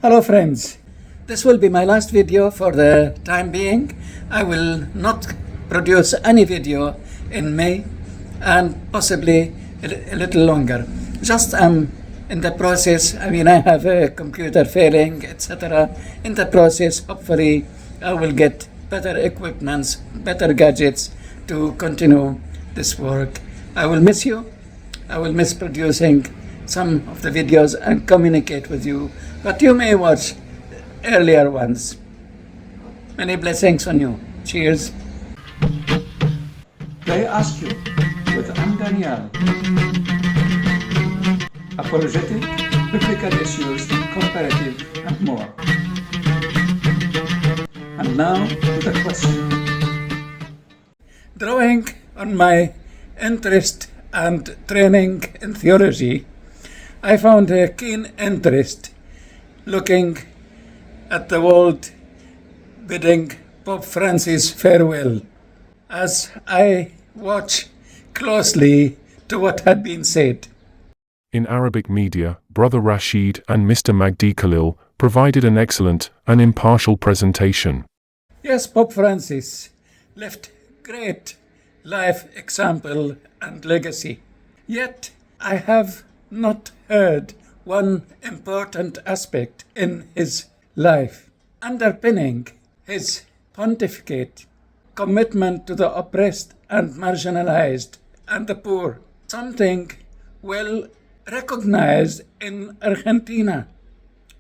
Hello friends, this will be my last video for the time being. I will not produce any video in May and possibly a little longer. Just in the process, I have a computer failing, etc. In the process, hopefully I will get better equipments, better gadgets to continue this work. I will miss you. I will miss producing some of the videos and communicate with you, but you may watch earlier ones. Many blessings on you. Cheers. They ask you with Daniel, apologetic, biblical issues, comparative, and more. And now to the question. Drawing on my interest and training in theology, I found a keen interest looking at the world bidding Pope Francis farewell, as I watch closely to what had been said. In Arabic media, Brother Rashid and Mr. Magdi Khalil provided an excellent and impartial presentation. Yes, Pope Francis left great life example and legacy. Yet I have not heard one important aspect in his life underpinning his pontificate: commitment to the oppressed and marginalized and the poor, something well recognized in Argentina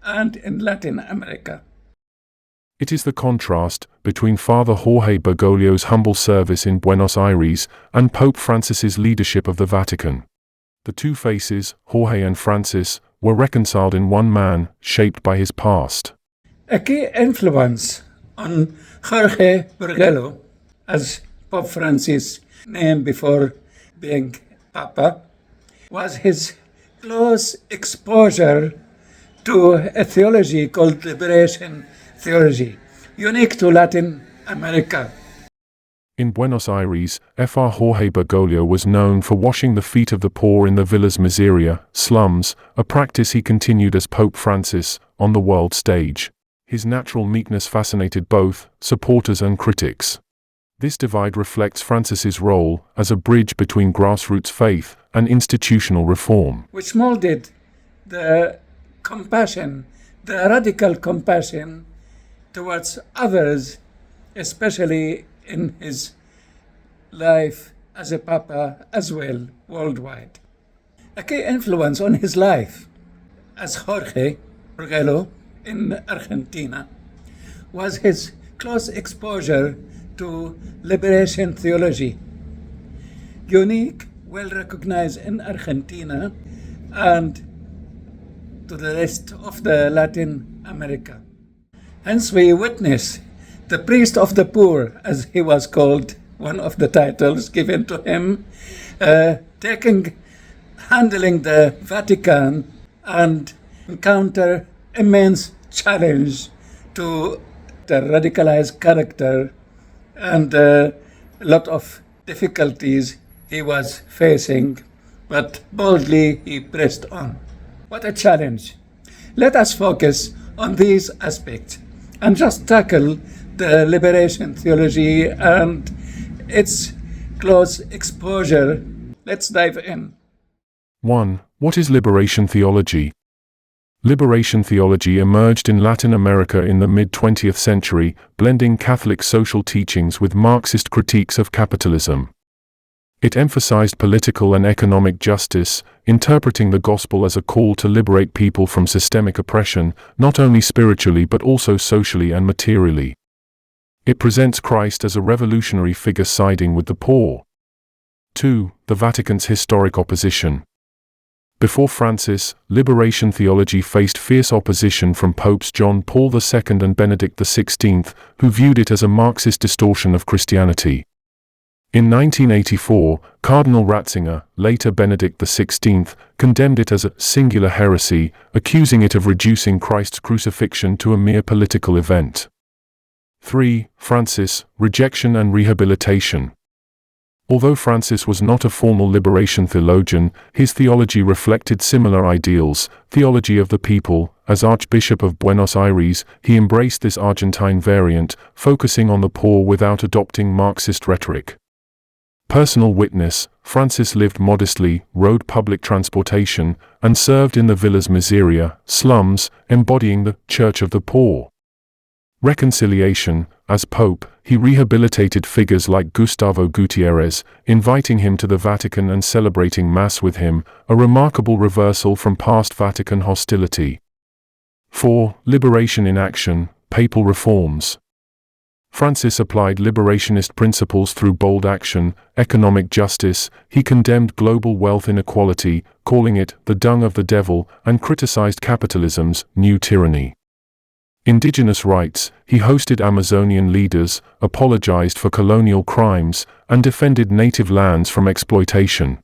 and in Latin America. It is the contrast between Father Jorge Bergoglio's humble service in Buenos Aires and Pope Francis's leadership of the Vatican. The two faces, Jorge and Francis, were reconciled in one man, shaped by his past. A key influence on Jorge Bergoglio, as Pope Francis' name before being Papa, was his close exposure to a theology called liberation theology, unique to Latin America. In Buenos Aires, Fr. Jorge Bergoglio was known for washing the feet of the poor in the Villas Miseria, slums, a practice he continued as Pope Francis, on the world stage. His natural meekness fascinated both supporters and critics. This divide reflects Francis's role as a bridge between grassroots faith and institutional reform, which molded the compassion, the radical compassion towards others, especially in his life as a Papa as well, worldwide. A key influence on his life as Jorge Bergoglio in Argentina was his close exposure to liberation theology, unique, well recognized in Argentina and to the rest of the Latin America. Hence we witness the priest of the poor, as he was called, one of the titles given to him, handling the Vatican and encounter immense challenge to the radicalized character and a lot of difficulties he was facing, but boldly he pressed on. What a challenge. Let us focus on these aspects and just tackle the liberation theology and its close exposure. Let's dive in. 1. What is liberation theology? Liberation theology emerged in Latin America in the mid-20th century, blending Catholic social teachings with Marxist critiques of capitalism. It emphasized political and economic justice, interpreting the gospel as a call to liberate people from systemic oppression, not only spiritually but also socially and materially. It presents Christ as a revolutionary figure siding with the poor. 2. The Vatican's historic opposition. Before Francis, liberation theology faced fierce opposition from Popes John Paul II and Benedict XVI, who viewed it as a Marxist distortion of Christianity. In 1984, Cardinal Ratzinger, later Benedict XVI, condemned it as a singular heresy, accusing it of reducing Christ's crucifixion to a mere political event. 3. Francis, rejection and rehabilitation. Although Francis was not a formal liberation theologian, his theology reflected similar ideals: theology of the people, as Archbishop of Buenos Aires, he embraced this Argentine variant, focusing on the poor without adopting Marxist rhetoric. Personal witness: Francis lived modestly, rode public transportation, and served in the Villas Miseria, slums, embodying the Church of the Poor. Reconciliation: as Pope, he rehabilitated figures like Gustavo Gutierrez, inviting him to the Vatican and celebrating Mass with him, a remarkable reversal from past Vatican hostility. 4. Liberation in action: papal reforms. Francis applied liberationist principles through bold action, economic justice. He condemned global wealth inequality, calling it the dung of the devil, and criticized capitalism's new tyranny. Indigenous rights: he hosted Amazonian leaders, apologized for colonial crimes, and defended native lands from exploitation.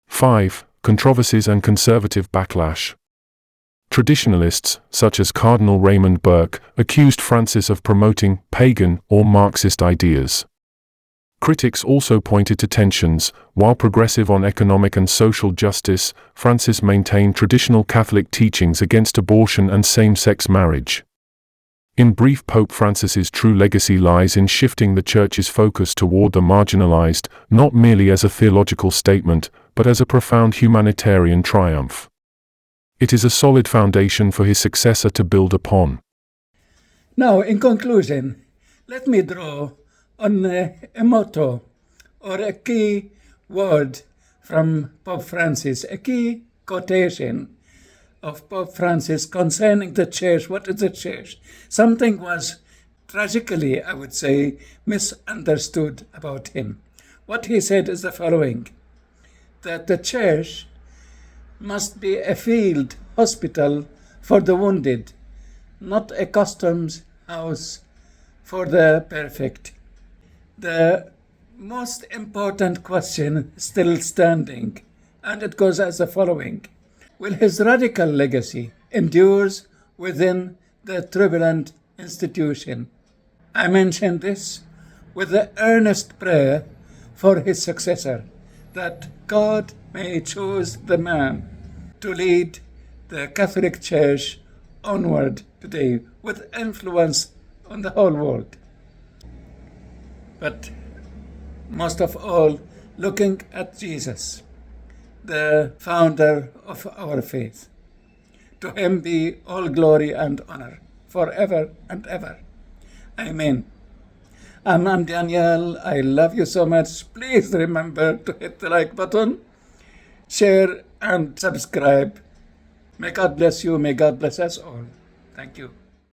5. Controversies and conservative backlash. Traditionalists, such as Cardinal Raymond Burke, accused Francis of promoting pagan or Marxist ideas. Critics also pointed to tensions. While progressive on economic and social justice, Francis maintained traditional Catholic teachings against abortion and same-sex marriage. In brief, Pope Francis's true legacy lies in shifting the Church's focus toward the marginalized, not merely as a theological statement, but as a profound humanitarian triumph. It is a solid foundation for his successor to build upon. Now, in conclusion, let me draw on a motto or a key word from Pope Francis, a key quotation of Pope Francis concerning the Church. What is the Church? Something was tragically, I would say, misunderstood about him. What he said is the following: that the Church must be a field hospital for the wounded, not a customs house for the perfect. The most important question is still standing, and it goes as the following: will his radical legacy endure within the turbulent institution? I mention this with the earnest prayer for his successor, that God may choose the man to lead the Catholic Church onward today with influence on the whole world. But most of all, looking at Jesus, the founder of our faith. To him be all glory and honor forever and ever. Amen. I'm Daniel. I love you so much. Please remember to hit the like button, share, and subscribe. May God bless you. May God bless us all. Thank you.